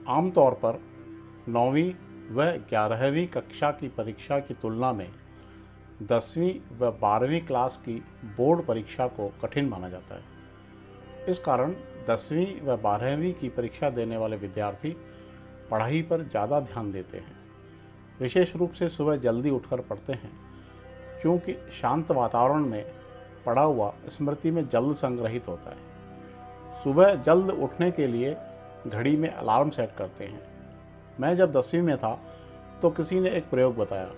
आमतौर पर 9वीं व 11वीं कक्षा की परीक्षा की तुलना में 10वीं व 12वीं क्लास की बोर्ड परीक्षा को कठिन माना जाता है। इस कारण 10वीं व 12वीं की परीक्षा देने वाले विद्यार्थी पढ़ाई पर ज़्यादा ध्यान देते हैं। विशेष रूप से सुबह जल्दी उठकर पढ़ते हैं, क्योंकि शांत वातावरण में पढ़ा हुआ स्मृति में जल्द संग्रहित होता है। सुबह जल्द उठने के लिए घड़ी में अलार्म सेट करते हैं। मैं जब 10वीं में था तो किसी ने एक प्रयोग बताया।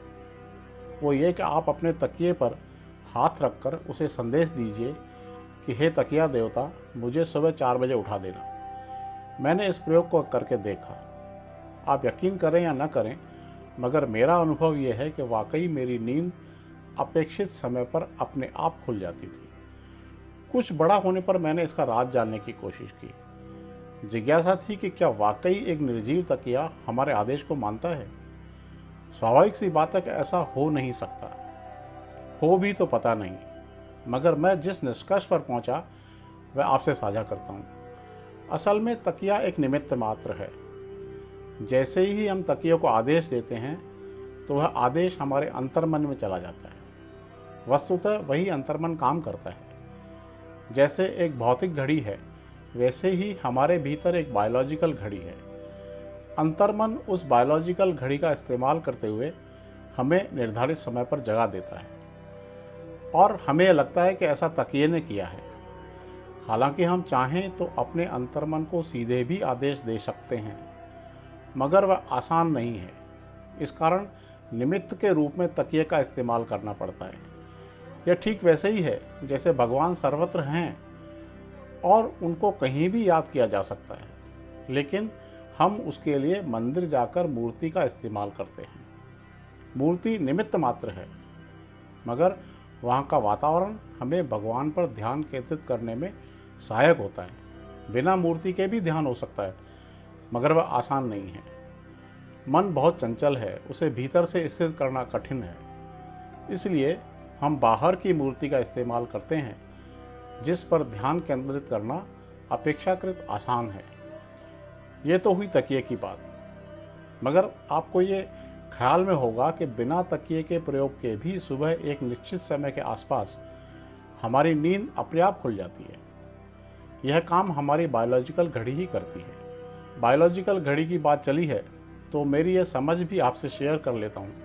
वो ये कि आप अपने तकिए पर हाथ रखकर उसे संदेश दीजिए कि हे तकिया देवता, मुझे सुबह 4 बजे उठा देना। मैंने इस प्रयोग को करके देखा। आप यकीन करें या न करें, मगर मेरा अनुभव यह है कि वाकई मेरी नींद अपेक्षित समय पर अपने आप खुल जाती थी। कुछ बड़ा होने पर मैंने इसका राज जानने की कोशिश की। जिज्ञासा थी कि क्या वाकई एक निर्जीव तकिया हमारे आदेश को मानता है। स्वाभाविक सी बात है कि ऐसा हो नहीं सकता, हो भी तो पता नहीं, मगर मैं जिस निष्कर्ष पर पहुंचा वह आपसे साझा करता हूं। असल में तकिया एक निमित्त मात्र है। जैसे ही हम तकिए को आदेश देते हैं तो वह आदेश हमारे अंतर्मन में चला जाता है। वस्तुतः वही अंतर्मन काम करता है। जैसे एक भौतिक घड़ी है, वैसे ही हमारे भीतर एक बायोलॉजिकल घड़ी है। अंतर्मन उस बायोलॉजिकल घड़ी का इस्तेमाल करते हुए हमें निर्धारित समय पर जगा देता है, और हमें लगता है कि ऐसा तकिए ने किया है। हालांकि हम चाहें तो अपने अंतर्मन को सीधे भी आदेश दे सकते हैं, मगर वह आसान नहीं है। इस कारण निमित्त के रूप में तकिए का इस्तेमाल करना पड़ता है। यह ठीक वैसे ही है जैसे भगवान सर्वत्र हैं और उनको कहीं भी याद किया जा सकता है, लेकिन हम उसके लिए मंदिर जाकर मूर्ति का इस्तेमाल करते हैं। मूर्ति निमित्त मात्र है, मगर वहाँ का वातावरण हमें भगवान पर ध्यान केंद्रित करने में सहायक होता है। बिना मूर्ति के भी ध्यान हो सकता है, मगर वह आसान नहीं है। मन बहुत चंचल है, उसे भीतर से स्थिर करना कठिन है। इसलिए हम बाहर की मूर्ति का इस्तेमाल करते हैं, जिस पर ध्यान केंद्रित करना अपेक्षाकृत आसान है। ये तो हुई तकिए की बात, मगर आपको ये ख्याल में होगा कि बिना तकिए के प्रयोग के भी सुबह एक निश्चित समय के आसपास हमारी नींद अपने आप खुल जाती है। यह काम हमारी बायोलॉजिकल घड़ी ही करती है। बायोलॉजिकल घड़ी की बात चली है तो मेरी यह समझ भी आपसे शेयर कर लेता हूँ।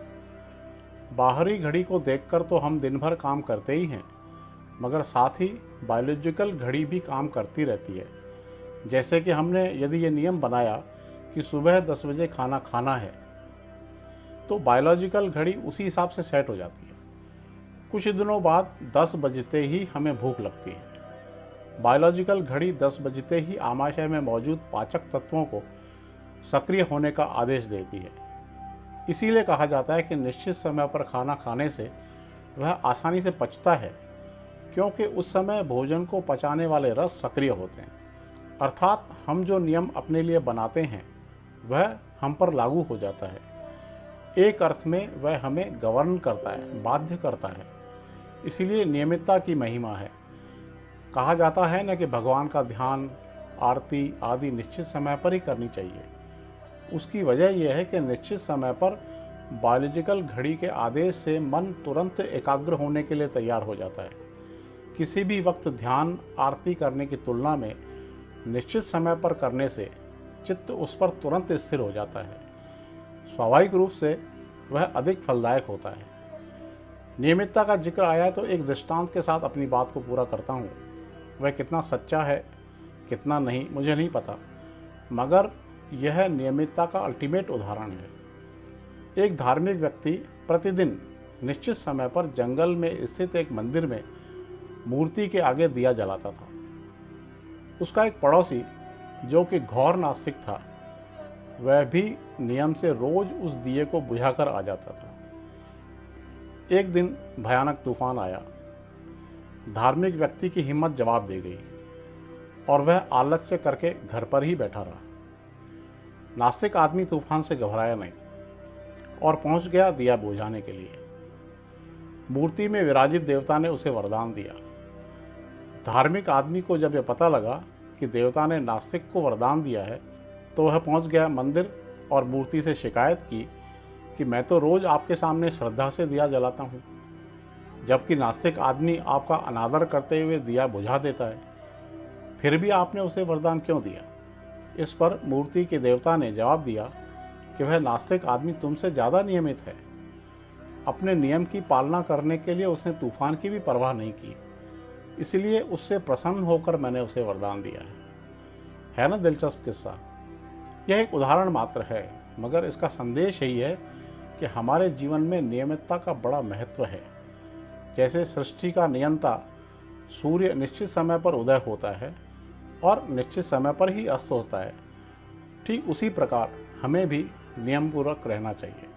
बाहरी घड़ी को देखकर तो हम दिन भर काम करते ही हैं, मगर साथ ही बायोलॉजिकल घड़ी भी काम करती रहती है। जैसे कि हमने यदि ये नियम बनाया कि सुबह 10 बजे खाना खाना है, तो बायोलॉजिकल घड़ी उसी हिसाब से सेट हो जाती है। कुछ दिनों बाद 10 बजते ही हमें भूख लगती है। बायोलॉजिकल घड़ी 10 बजते ही आमाशय में मौजूद पाचक तत्वों को सक्रिय होने का आदेश देती है। इसीलिए कहा जाता है कि निश्चित समय पर खाना खाने से वह आसानी से पचता है, क्योंकि उस समय भोजन को पचाने वाले रस सक्रिय होते हैं। अर्थात हम जो नियम अपने लिए बनाते हैं वह हम पर लागू हो जाता है। एक अर्थ में वह हमें गवर्न करता है, बाध्य करता है। इसीलिए नियमितता की महिमा है। कहा जाता है न कि भगवान का ध्यान, आरती आदि निश्चित समय पर ही करनी चाहिए। उसकी वजह यह है कि निश्चित समय पर बायोलॉजिकल घड़ी के आदेश से मन तुरंत एकाग्र होने के लिए तैयार हो जाता है। किसी भी वक्त ध्यान, आरती करने की तुलना में निश्चित समय पर करने से चित्त उस पर तुरंत स्थिर हो जाता है। स्वाभाविक रूप से वह अधिक फलदायक होता है। नियमितता का जिक्र आया तो एक दृष्टांत के साथ अपनी बात को पूरा करता हूँ। वह कितना सच्चा है, कितना नहीं, मुझे नहीं पता, मगर यह नियमितता का अल्टीमेट उदाहरण है। एक धार्मिक व्यक्ति प्रतिदिन निश्चित समय पर जंगल में स्थित एक मंदिर में मूर्ति के आगे दिया जलाता था। उसका एक पड़ोसी, जो कि घोर नास्तिक था, वह भी नियम से रोज उस दिए को बुझाकर आ जाता था। एक दिन भयानक तूफान आया। धार्मिक व्यक्ति की हिम्मत जवाब दे गई और वह आलस्य करके घर पर ही बैठा रहा। नास्तिक आदमी तूफान से घबराया नहीं और पहुंच गया दिया बुझाने के लिए। मूर्ति में विराजित देवता ने उसे वरदान दिया। धार्मिक आदमी को जब यह पता लगा कि देवता ने नास्तिक को वरदान दिया है, तो वह पहुंच गया मंदिर और मूर्ति से शिकायत की कि मैं तो रोज़ आपके सामने श्रद्धा से दिया जलाता हूँ, जबकि नास्तिक आदमी आपका अनादर करते हुए दिया बुझा देता है, फिर भी आपने उसे वरदान क्यों दिया। इस पर मूर्ति के देवता ने जवाब दिया कि वह नास्तिक आदमी तुमसे ज़्यादा नियमित है। अपने नियम की पालना करने के लिए उसने तूफान की भी परवाह नहीं की, इसलिए उससे प्रसन्न होकर मैंने उसे वरदान दिया है ना दिलचस्प किस्सा। यह एक उदाहरण मात्र है, मगर इसका संदेश यही है कि हमारे जीवन में नियमितता का बड़ा महत्व है। जैसे सृष्टि का नियंता सूर्य निश्चित समय पर उदय होता है और निश्चित समय पर ही अस्त होता है, ठीक उसी प्रकार हमें भी नियमपूर्वक रहना चाहिए।